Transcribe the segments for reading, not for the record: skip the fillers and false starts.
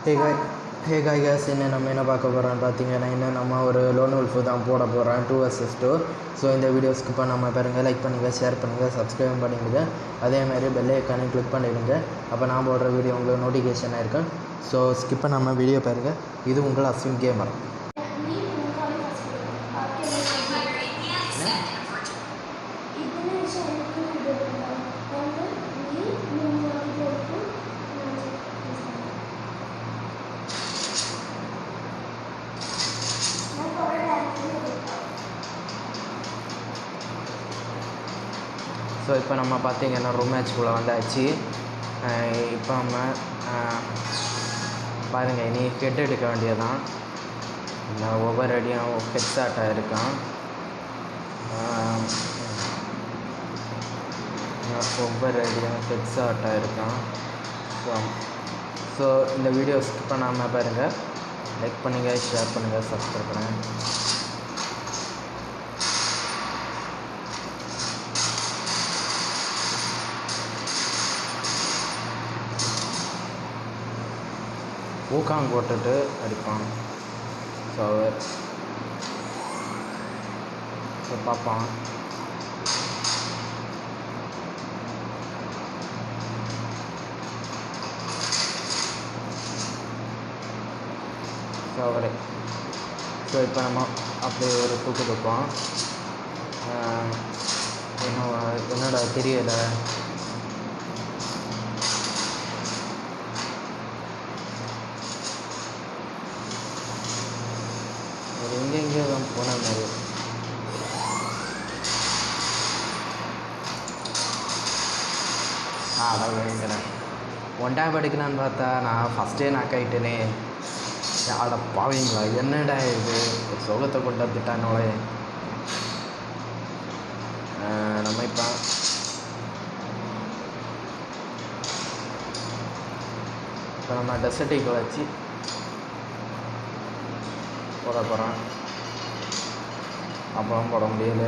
ஹே காய் ஹே காய் கேஸ் என்ன நம்ம என்ன பார்க்க போகிறோம்னு பார்த்தீங்கன்னா இன்னும் நம்ம ஒரு லோன் உல்ஃபு தான் போட போகிறோம் 2 vs 2. ஸோ இந்த வீடியோ ஸ்கிப் பண்ணாமல் பாருங்கள், லைக் பண்ணுங்கள், ஷேர் பண்ணுங்கள், சப்ஸ்கிரைப் பண்ணிவிடுங்க. அதேமாதிரி பெல் ஐக்கானையும் கிளிக் பண்ணிவிடுங்க. அப்போ நான் போடுற வீடியோ உங்களுக்கு நோட்டிஃபிகேஷனாக இருக்கும். ஸோ ஸ்கிப் பண்ணாமல் வீடியோ பாருங்கள். இது உங்கள் அஸ்வின் கேமர். ஸோ இப்போ நம்ம பார்த்தீங்கன்னா ரூம் மேட்ச்குள்ளே வந்தாச்சு. இப்போ நம்ம பாருங்கள், இனி ஹெட் எடுக்க வேண்டியதான். இந்த ஒவ்வொரு அடியும் ஹெட் ஷாட்டாக இருக்கான். ஒவ்வொரு அடியும் ஹெட் ஷாட்டாக இருக்கான். ஸோ இந்த வீடியோ ஸ்கிப் பண்ணாமல் பாருங்கள், லைக் பண்ணுங்கள், ஷேர் பண்ணுங்கள், சப்ஸ்கிரைப் பண்ணுங்கள். ஊக்காங் போட்டுட்டு அடிப்பான். ஸோ பார்ப்பான். ஸோ அவரே ஸோ இப்போ நம்ம அப்படியே ஒரு தூக்கு தூப்போம். என்னோட தெரியலை. எங்கெங்கேயோ தான் போன மாதிரி. அதான் வேணுங்கிறேன். ஒன்றாக படிக்கலான்னு பார்த்தா நான் ஃபஸ்ட்டே ஆகிட்டேனே. அட பாவீங்களா, என்னடா இது சோகத்தை கொண்டு வந்துட்டானோலே. நம்ம இப்போ நம்ம டெசர்ட்டிக்கு வச்சு போட போகிறோம். அப்புறம் போட முடியல.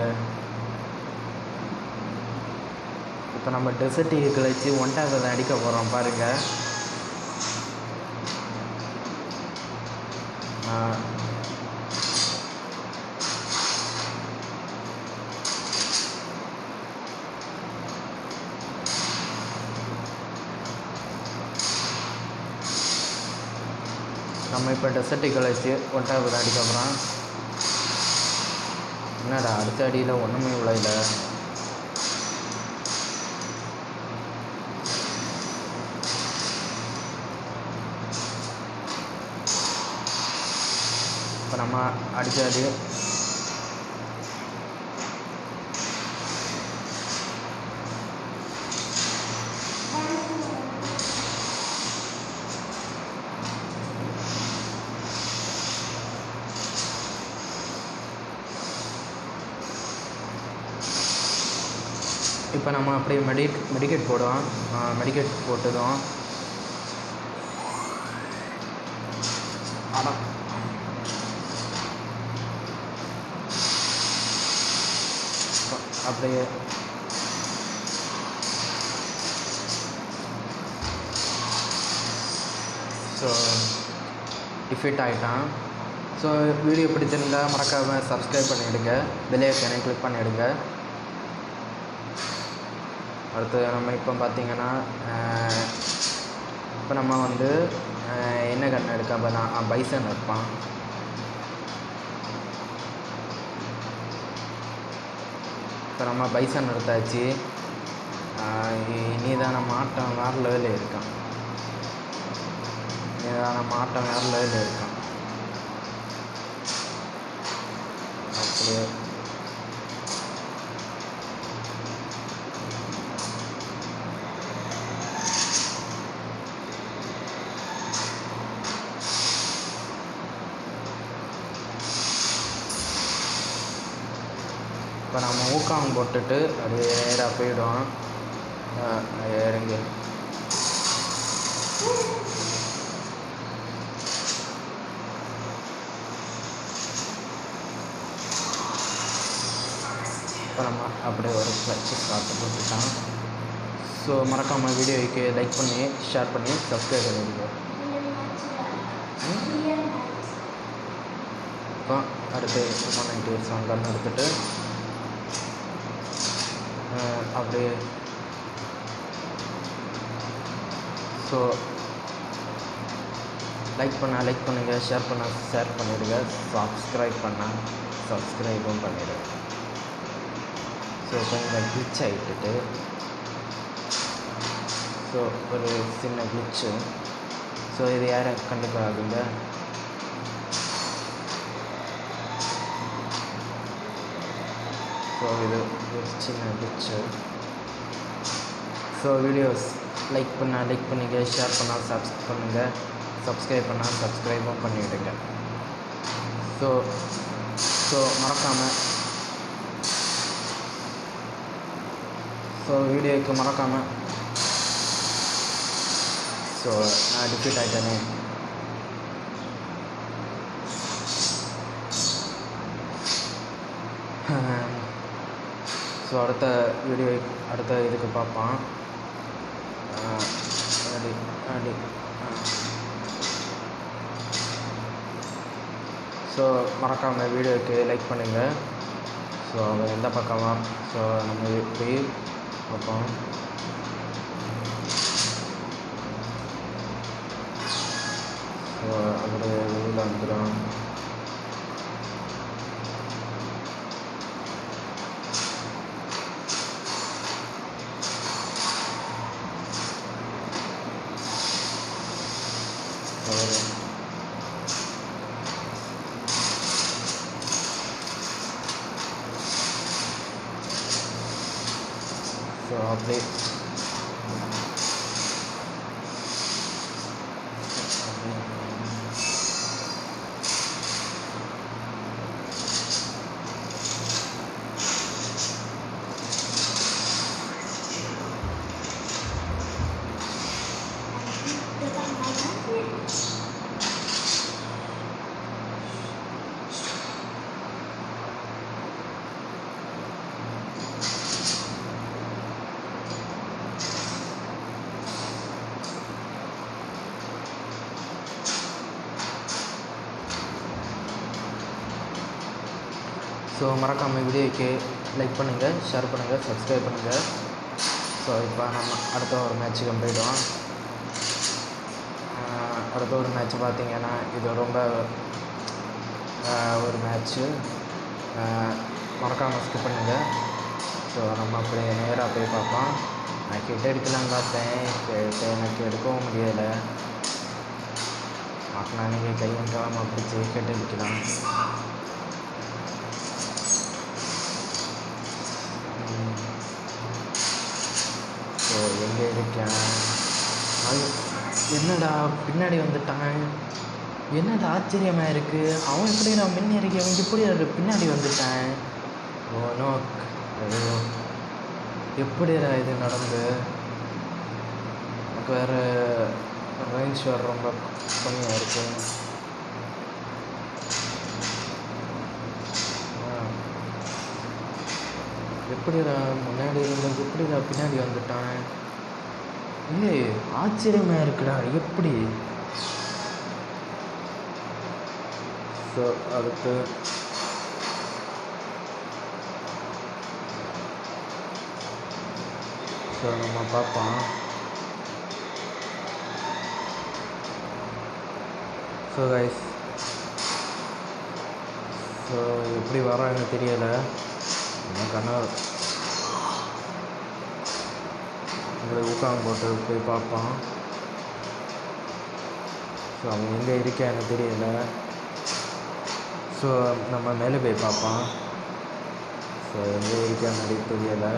இப்போ நம்ம டெசர்ட்டிக்கு கழிச்சு ஒன்றாக அடிக்க போகிறோம் பாருங்கள். நம்ம இப்போ டெசர்ட்டி கழிச்சு ஒன்றாவது அடிக்க போகிறோம். என்னடா அடுத்த அடியில் ஒன்றுமே விளையில. இப்போ நம்ம அடித்த அடி இப்போ நம்ம அப்படியே மெடிக்கேட் போடுவோம். மெடிக்கேட் போட்டுதும் அப்படியே ஸோ டிஃபீட் ஆகிட்டான். ஸோ வீடியோ பிடிச்சிருந்தால் மறக்காமல் சப்ஸ்கிரைப் பண்ணிவிடுங்க, பெல் ஐக்கானை கிளிக் பண்ணிவிடுங்க. அடுத்து நம்ம இப்போ பார்த்திங்கன்னா இப்போ நம்ம என்ன கன் எடுக்க அப்போ நான் பைசன் இருப்பான். இப்போ நம்ம பைசன் எடுத்தாச்சு. நீதான மாட்டம் வேறு லெவலில் இருக்கான். நீதான மாட்டம் வேறு லெவலில் இருக்கான். அப்படியே இப்போ நம்ம ஊக்காங் போட்டுட்டு அப்படியே நேராக போயிடும். இறங்கி இப்போ நம்ம அப்படியே ஒரு வச்சு பார்த்து போட்டுட்டான். ஸோ மறக்காமல் வீடியோக்கு லைக் பண்ணி ஷேர் பண்ணி சப்ஸ்கிரைப் பண்ணிடுங்க. அடுத்து 198 கன் எடுத்துகிட்டு அப்படியே ஸோ லைக் பண்ணுங்கள், ஷேர் பண்ணிவிடுங்க, சப்ஸ்கிரைபும் பண்ணிவிடுங்க. ஸோ கொஞ்சம் கிளிச் ஆகிட்டு ஸோ ஒரு சின்ன கிளிச்சு. ஸோ இது யாரும் கண்டுக்காதுங்க. ஸோ இது ஒரு சின்ன கிளிச்சு. ஸோ வீடியோஸ் லைக் பண்ணுங்கள், ஷேர் சப்ஸ்கிரைபும் பண்ணிவிடுங்க. ஸோ மறக்காமல் வீடியோக்கு மறக்காமல் ஸோ நான் டிஃபீட் ஆகிட்டேனே. ஸோ அடுத்த இதுக்கு பார்ப்பான். ஸோ மறக்காமல் வீடியோக்கு லைக் பண்ணுங்கள். ஸோ அவன் எந்த பக்கமா ஸோ நம்ம போய் பார்ப்போம். ஸோ அதில் வெளியில் வந்துடும். ஸோ அப்படியே ஸோ மறக்காமல் வீடியோக்கு லைக் பண்ணுங்கள், ஷேர் பண்ணுங்கள், சப்ஸ்கிரைப் பண்ணுங்கள். ஸோ இப்போ நம்ம அடுத்த ஒரு மேட்ச்சுக்கு போய்டுவோம். அடுத்த ஒரு மேட்ச்சு பார்த்திங்கன்னா இது ரொம்ப ஒரு மேட்ச்சு, மறக்காமல் ஸ்கிப் பண்ணுங்கள். ஸோ நம்ம அப்படியே நேராக போய் பார்ப்போம். நான் கிட்ட எடுக்கலான்னு பார்த்தேன், எனக்கு எடுக்கவும் முடியலை. நான் நீங்கள் கையெழுக்காமல் பிடிச்சி கிட்ட எடுக்கலாம். ஸோ எங்கே இருக்கேன்? என்னடா பின்னாடி வந்துட்டான், என்னடா ஆச்சரியமாக இருக்குது. அவன் எப்படி நான் முன்னே இருக்கேன், அவன் எப்படி பின்னாடி வந்துட்டான். ஓ நோ, ஐயோ எப்படிடா இது நடந்து. எனக்கு வேறு ரேஞ்ச் வேறு ரொம்ப கம்மியாக இருக்குது. எப்படிடா முன்னாடி இருந்தது எப்படிடா பின்னாடி வந்துட்டான். ஆச்சரியமாக இருக்குடா எப்படி. ஸோ அடுத்து ஸோ நம்ம பார்ப்போம். ஸோ கைஸ் ஸோ எப்படி வராங்கன்னு தெரியலை. கண்ணால் உங்களை ஊக்காங்க போட்டு போய் பார்ப்பான். ஸோ அவன் எங்கே இருக்கான்னு தெரியல. ஸோ நம்ம மேலே போய் பார்ப்பான். ஸோ எங்கே இருக்கான்னு தெரியலை.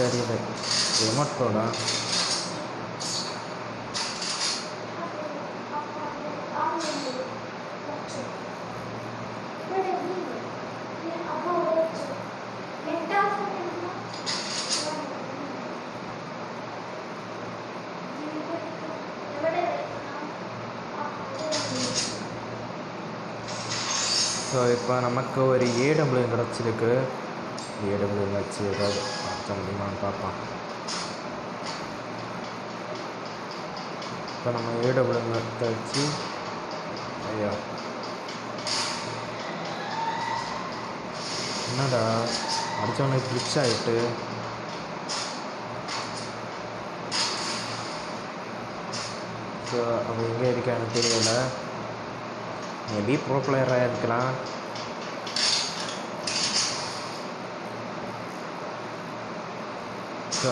தெரியல எமட்டோடா. ஸோ இப்போ நமக்கு ஒரு ஏடபிள்யூ கிடச்சிருக்கு. ஏடபிள்யூ வச்சு ஏதாவது பார்க்க முடியுமான்னு பார்ப்பான். இப்போ நம்ம ஏடபிள்யூ மெத்தை வச்சு ஐயா என்னடா அடித்தவொடனே கிளிச் ஆகிட்டு. ஸோ அவன் எங்கே இருக்கான்னு தெரியல. மேபி ப்ரோ பிளேயராக இருக்கலாம். ஸோ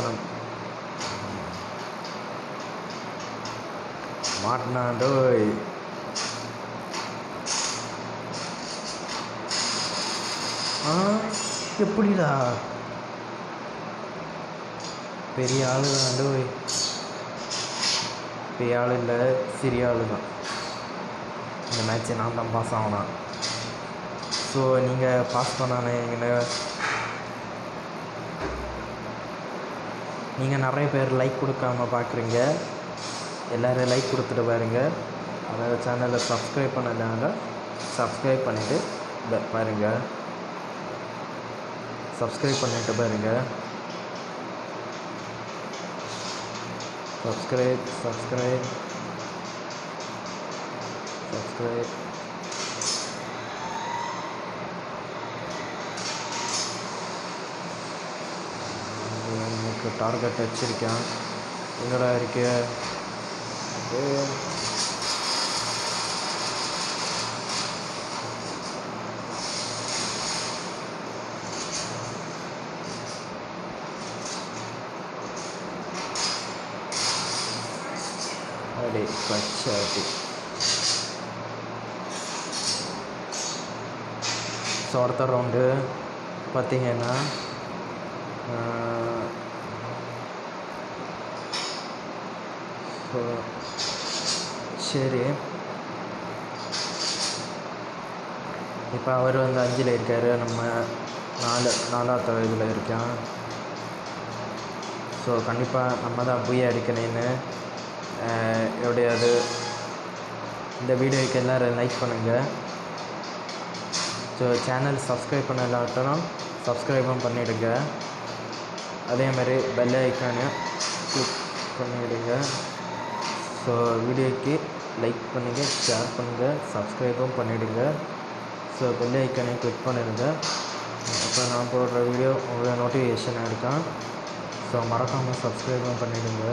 மாட்டினாண்டோய். எப்படிடா பெரிய ஆளு தாண்டோய். பெரிய ஆள் இல்லை, சிறிய ஆள் தான். இந்த மேட்ச்சை நான் தான் பாஸ் ஆகணும். ஸோ நீங்கள் பாஸ் பண்ணானீங்கன்னா நீங்கள் நிறைய பேர் லைக் கொடுக்காம பார்க்குறீங்க. எல்லோரும் லைக் கொடுத்துட்டு பாருங்கள். அதாவது சேனலை சப்ஸ்கிரைப் பண்ணலாங்க, சப்ஸ்கிரைப் பண்ணிவிட்டு பாருங்கள். சப்ஸ்கிரைப் பண்ணிவிட்டு பாருங்கள். Subscribe subscribe subscribe. எனக்கு டார்கெட் வச்சுருக்கேன். எங்கடா இருக்கு? அடே பச்சாட்டி. ஸோ அடுத்த ரவுண்டு பார்த்திங்கன்னா ஸோ சரி, இப்போ அவர் வந்து 5ல் இருக்கார், நம்ம 4வது இதில் இருக்கோம். ஸோ கண்டிப்பாக நம்ம தான் புய அடிக்கணும்னு எப்படியாது இந்த வீடியோக்கு எல்லோரும் லைக் பண்ணுங்கள். ஸோ சேனல் சப்ஸ்கிரைப் பண்ணலாட்டும் சப்ஸ்கிரைபும் பண்ணிவிடுங்க. அதேமாதிரி பெல் ஐக்கானு கிளிக் பண்ணிவிடுங்க. ஸோ வீடியோக்கு லைக் பண்ணுங்கள், ஷேர் பண்ணுங்கள், சப்ஸ்கிரைபும் பண்ணிவிடுங்க. ஸோ பெல் ஐக்கானையும் கிளிக் பண்ணிடுங்க. அப்போ நான் போடுற வீடியோ உங்களுக்கு நோட்டிஃபிகேஷன் இருக்கும். ஸோ மறக்காமல் சப்ஸ்கிரைபும் பண்ணிவிடுங்க.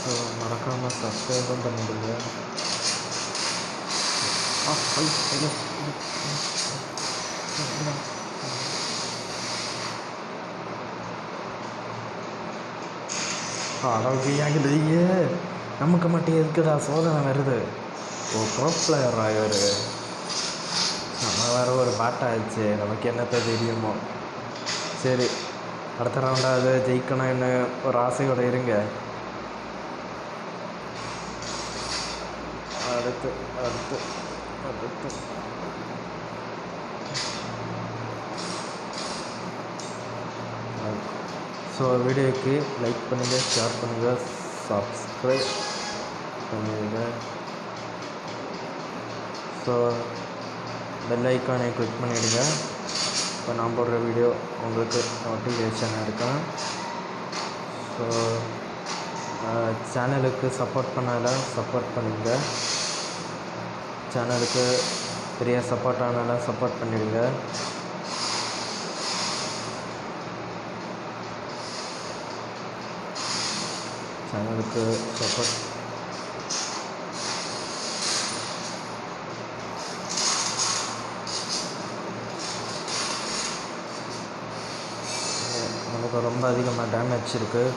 ஸோ மறக்காமல் சப்ஸ்கிரைபும் பண்ணிவிடுங்க. அழகியாகுதுயே, நமக்கு மட்டும் எதுக்குடா சோதனை வருது? ஓ ப்ரோ பிளேயரா இவர்? நம்ம வேறு ஒரு பாட்டாச்சு, நமக்கு என்னத்தை தெரியுமோ. சரி, அடுத்த ரவுண்டாவது ஜெயிக்கணும்னு ஒரு ஆசையோடு இருங்க. அடுத்து அடுத்து அடுத்து ஸோ வீடியோக்கு லைக் பண்ணுங்கள், ஷேர் பண்ணுங்கள், சப்ஸ்கிரைப் பண்ணுங்க. ஸோ பெல் ஐக்கானை கிளிக் பண்ணிவிடுங்க. இப்போ நான் போடுற வீடியோ உங்களுக்கு நோட்டிஃபிகேஷன் இருக்கும். ஸோ சேனலுக்கு சப்போர்ட் பண்ணாலும் சப்போர்ட் பண்ணுங்கள். சேனலுக்கு பெரிய சப்போர்ட் ஆனாலும் சப்போர்ட் பண்ணிவிடுங்க. சேனலுக்கு சப்போர்ட் நமக்கு ரொம்ப அதிகமாக டேமேஜ் இருக்குது.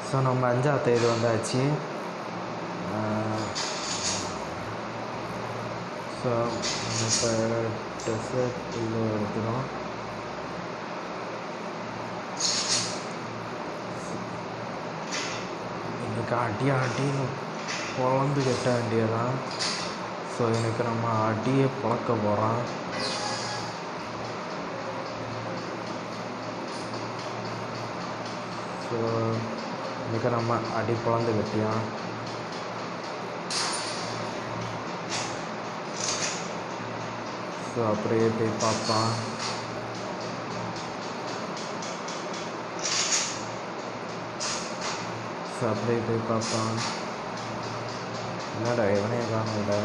ஸோ நம்ம 5வது இது வந்தாச்சு. ஸோ இப்போ டெசர்ட் இது எடுத்துக்கிறோம். இன்றைக்கி அடி பொழந்து கட்ட வேண்டியதான். ஸோ எனக்கு நம்ம அடியை பழக்க போகிறோம். ஸோ இன்றைக்கி நம்ம அடி பொழந்து கட்டியோம். ஸோ அப்படியே போய் பார்ப்பான். ஸோ அப்படியே போய் பார்ப்பான். என்னடா எவனையே காணல.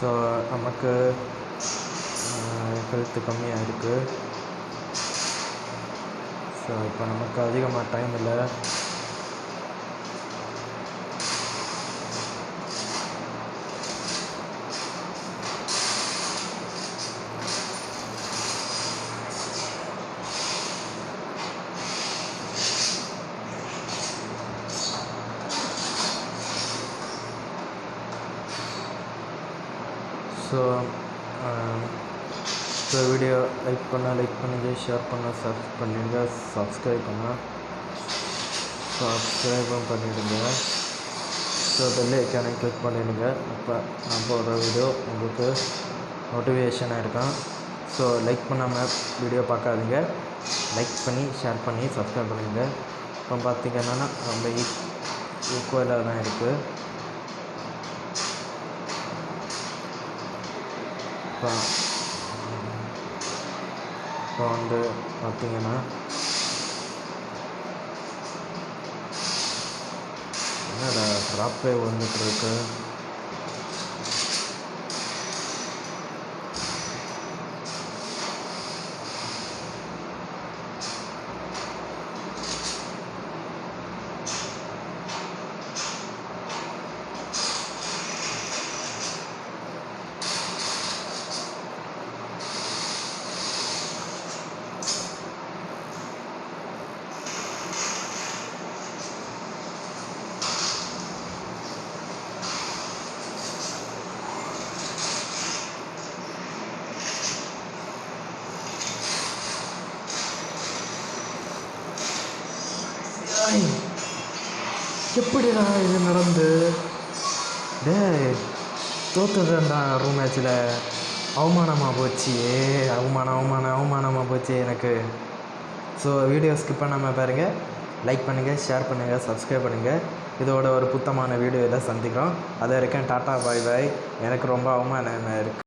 ஸோ நமக்கு ஹெல்த்து கம்மியாக இருக்குது. ஸோ இப்போ நமக்கு அதிகமாக டைம் இல்லை. ஸோ வீடியோ லைக் பண்ணுங்கள், ஷேர் பண்ண சப்ஸ்கிரைப் பண்ணிவிடுங்க. ஸோ பெல் ஐக்கானை கிளிக் பண்ணிவிடுங்க. அப்போ நான் போடுற வீடியோ உங்களுக்கு நோட்டிஃபிகேஷனாக இருக்கும். ஸோ லைக் பண்ணாமல் வீடியோ பார்க்காதீங்க, லைக் பண்ணி ஷேர் பண்ணி சப்ஸ்கிரைப் பண்ணுங்க. இப்போ பார்த்திங்கன்னா ரொம்ப ஈக்குவலாக தான் இருக்குது. இப்போ வந்து பார்த்திங்கன்னா என்னடா ட்ராப்பே வந்துட்டுருக்கு. எப்படிடா இது நடந்து தோத்துறேன்டா ரூம் மேட்ச்சில். அவமானமாக போச்சு, அவமானமாக போச்சு எனக்கு. ஸோ வீடியோ ஸ்கிப் பண்ணாமல் பாருங்கள், லைக் பண்ணுங்கள், ஷேர் பண்ணுங்கள், சப்ஸ்கிரைப் பண்ணுங்கள். இதோட ஒரு புத்தமான வீடியோவில் சந்திக்கிறோம். அது வரைக்கும் டாட்டா பாய் பாய். எனக்கு ரொம்ப அவமானம் இருக்குது.